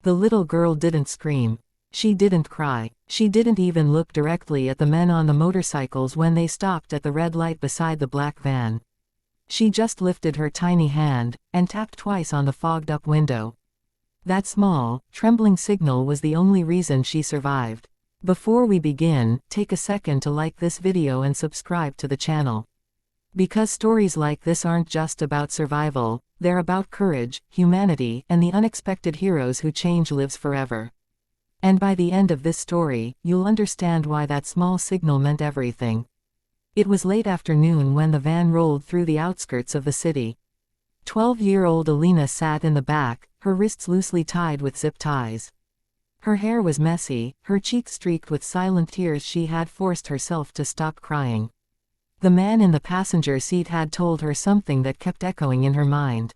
The little girl didn't scream. She didn't cry. She didn't even look directly at the men on the motorcycles when they stopped at the red light beside the black van. She just lifted her tiny hand, and tapped twice on the fogged-up window. That small, trembling signal was the only reason she survived. Before we begin, take a second to like this video and subscribe to the channel. Because stories like this aren't just about survival, they're about courage, humanity, and the unexpected heroes who change lives forever. And by the end of this story, you'll understand why that small signal meant everything. It was late afternoon when the van rolled through the outskirts of the city. 12-year-old Alina sat in the back, her wrists loosely tied with zip ties. Her hair was messy, her cheeks streaked with silent tears. She had forced herself to stop crying. The man in the passenger seat had told her something that kept echoing in her mind.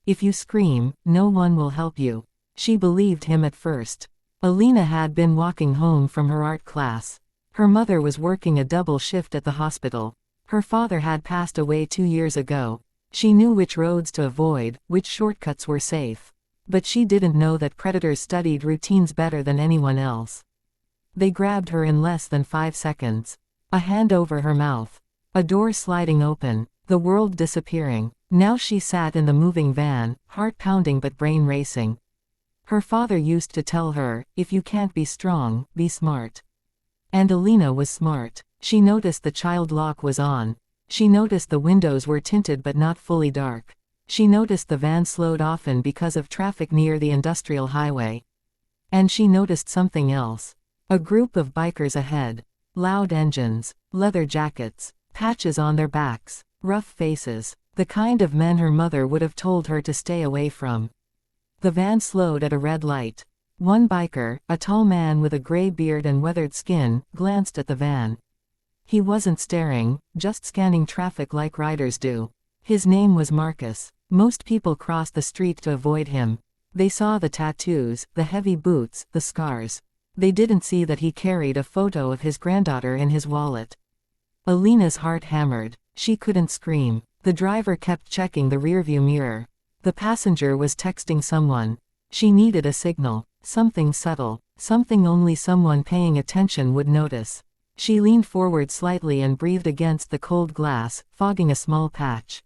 If you scream, no one will help you. She believed him at first. Alina had been walking home from her art class. Her mother was working a double shift at the hospital. Her father had passed away 2 years ago. She knew which roads to avoid, which shortcuts were safe. But she didn't know that predators studied routines better than anyone else. They grabbed her in less than 5 seconds. A hand over her mouth. A door sliding open. The world disappearing. Now she sat in the moving van, heart pounding but brain racing. Her father used to tell her, if you can't be strong, be smart. And Alina was smart. She noticed the child lock was on. She noticed the windows were tinted but not fully dark. She noticed the van slowed often because of traffic near the industrial highway. And she noticed something else. A group of bikers ahead. Loud engines, leather jackets, patches on their backs, rough faces. The kind of men her mother would have told her to stay away from. The van slowed at a red light. One biker, a tall man with a gray beard and weathered skin, glanced at the van. He wasn't staring, just scanning traffic like riders do. His name was Marcus. Most people crossed the street to avoid him. They saw the tattoos, the heavy boots, the scars. They didn't see that he carried a photo of his granddaughter in his wallet. Alina's heart hammered. She couldn't scream. The driver kept checking the rearview mirror. The passenger was texting someone. She needed a signal. Something subtle. Something only someone paying attention would notice. She leaned forward slightly and breathed against the cold glass, fogging a small patch.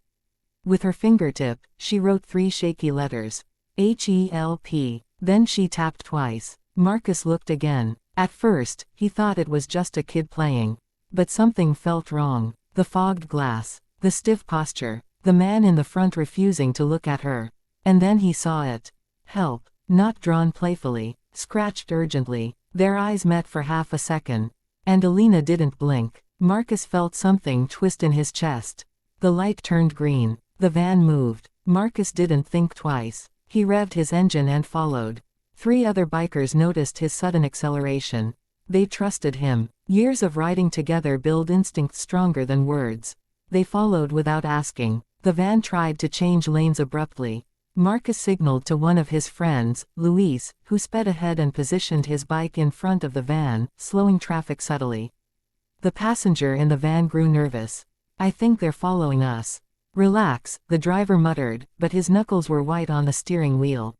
With her fingertip, she wrote 3 shaky letters. HELP. Then she tapped twice. Marcus looked again. At first, he thought it was just a kid playing. But something felt wrong. The fogged glass. The stiff posture. The man in the front refusing to look at her. And then he saw it. Help. Not drawn playfully. Scratched urgently. Their eyes met for half a second. And Alina didn't blink. Marcus felt something twist in his chest. The light turned green. The van moved. Marcus didn't think twice. He revved his engine and followed. 3 other bikers noticed his sudden acceleration. They trusted him. Years of riding together build instincts stronger than words. They followed without asking. The van tried to change lanes abruptly. Marcus signaled to one of his friends, Luis, who sped ahead and positioned his bike in front of the van, slowing traffic subtly. The passenger in the van grew nervous. I think they're following us. Relax, the driver muttered, but his knuckles were white on the steering wheel.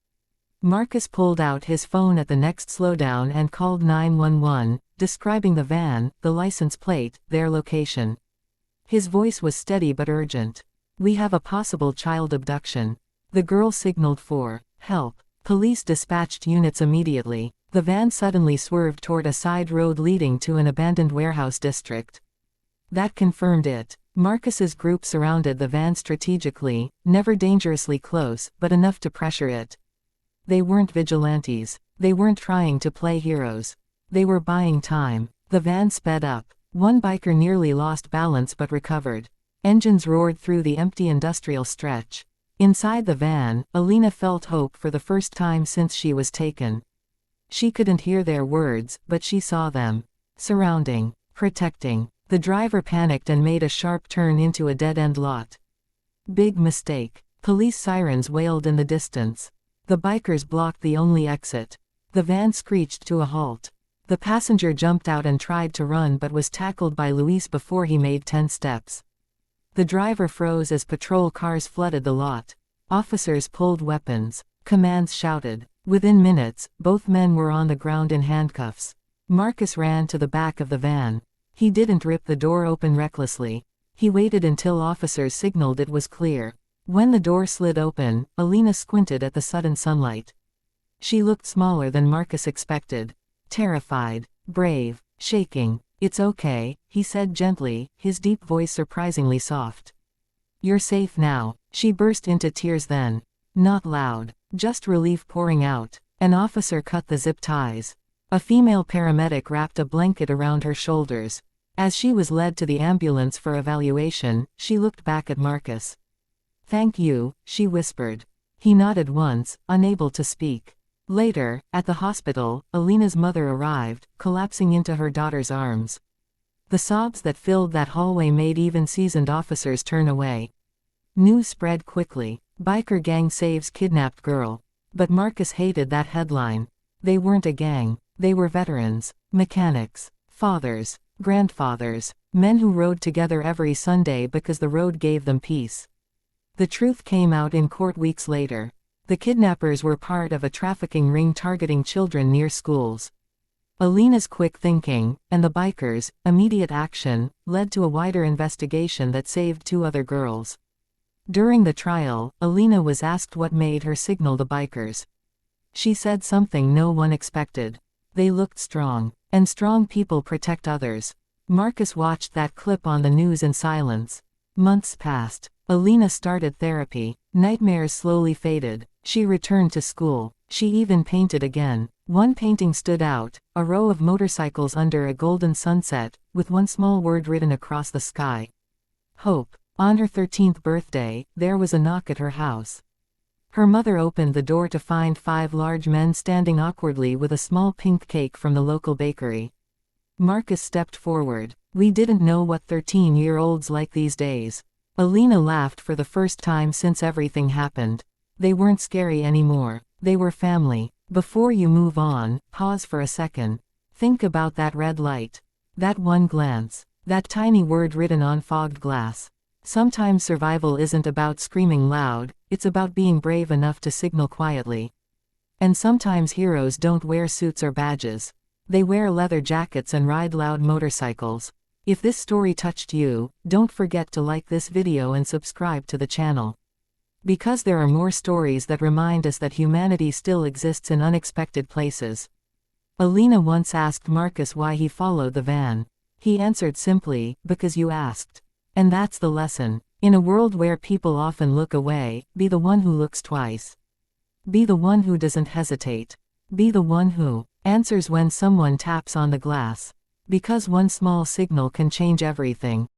Marcus pulled out his phone at the next slowdown and called 911, describing the van, the license plate, their location. His voice was steady but urgent. We have a possible child abduction. The girl signaled for help. Police dispatched units immediately. The van suddenly swerved toward a side road leading to an abandoned warehouse district. That confirmed it. Marcus's group surrounded the van strategically, never dangerously close, but enough to pressure it. They weren't vigilantes. They weren't trying to play heroes. They were buying time. The van sped up. One biker nearly lost balance but recovered. Engines roared through the empty industrial stretch. Inside the van, Alina felt hope for the first time since she was taken. She couldn't hear their words, but she saw them. Surrounding. Protecting. The driver panicked and made a sharp turn into a dead-end lot. Big mistake. Police sirens wailed in the distance. The bikers blocked the only exit. The van screeched to a halt. The passenger jumped out and tried to run but was tackled by Luis before he made 10 steps. The driver froze as patrol cars flooded the lot. Officers pulled weapons. Commands shouted. Within minutes, both men were on the ground in handcuffs. Marcus ran to the back of the van. He didn't rip the door open recklessly. He waited until officers signaled it was clear. When the door slid open, Alina squinted at the sudden sunlight. She looked smaller than Marcus expected. Terrified. Brave. Shaking. "It's okay," he said gently, his deep voice surprisingly soft. "You're safe now." She burst into tears then. Not loud. Just relief pouring out. An officer cut the zip ties. A female paramedic wrapped a blanket around her shoulders. As she was led to the ambulance for evaluation, she looked back at Marcus. "Thank you," she whispered. He nodded once, unable to speak. Later, at the hospital, Alina's mother arrived, collapsing into her daughter's arms. The sobs that filled that hallway made even seasoned officers turn away. News spread quickly. Biker gang saves kidnapped girl. But Marcus hated that headline. They weren't a gang. They were veterans. Mechanics. Fathers. Grandfathers. Men who rode together every Sunday because the road gave them peace. The truth came out in court weeks later. The kidnappers were part of a trafficking ring targeting children near schools. Alina's quick thinking, and the bikers' immediate action, led to a wider investigation that saved 2 other girls. During the trial, Alina was asked what made her signal the bikers. She said something no one expected. They looked strong. And strong people protect others. Marcus watched that clip on the news in silence. Months passed. Alina started therapy. Nightmares slowly faded. She returned to school. She even painted again. One painting stood out, a row of motorcycles under a golden sunset, with one small word written across the sky. Hope. On her 13th birthday, there was a knock at her house. Her mother opened the door to find 5 large men standing awkwardly with a small pink cake from the local bakery. Marcus stepped forward. "We didn't know what 13-year-olds like these days." Alina laughed for the first time since everything happened. They weren't scary anymore. They were family. Before you move on, pause for a second. Think about that red light. That one glance. That tiny word written on fogged glass. Sometimes survival isn't about screaming loud, it's about being brave enough to signal quietly. And sometimes heroes don't wear suits or badges. They wear leather jackets and ride loud motorcycles. If this story touched you, don't forget to like this video and subscribe to the channel. Because there are more stories that remind us that humanity still exists in unexpected places. Alina once asked Marcus why he followed the van. He answered simply, "Because you asked." And that's the lesson. In a world where people often look away, be the one who looks twice. Be the one who doesn't hesitate. Be the one who answers when someone taps on the glass. Because one small signal can change everything.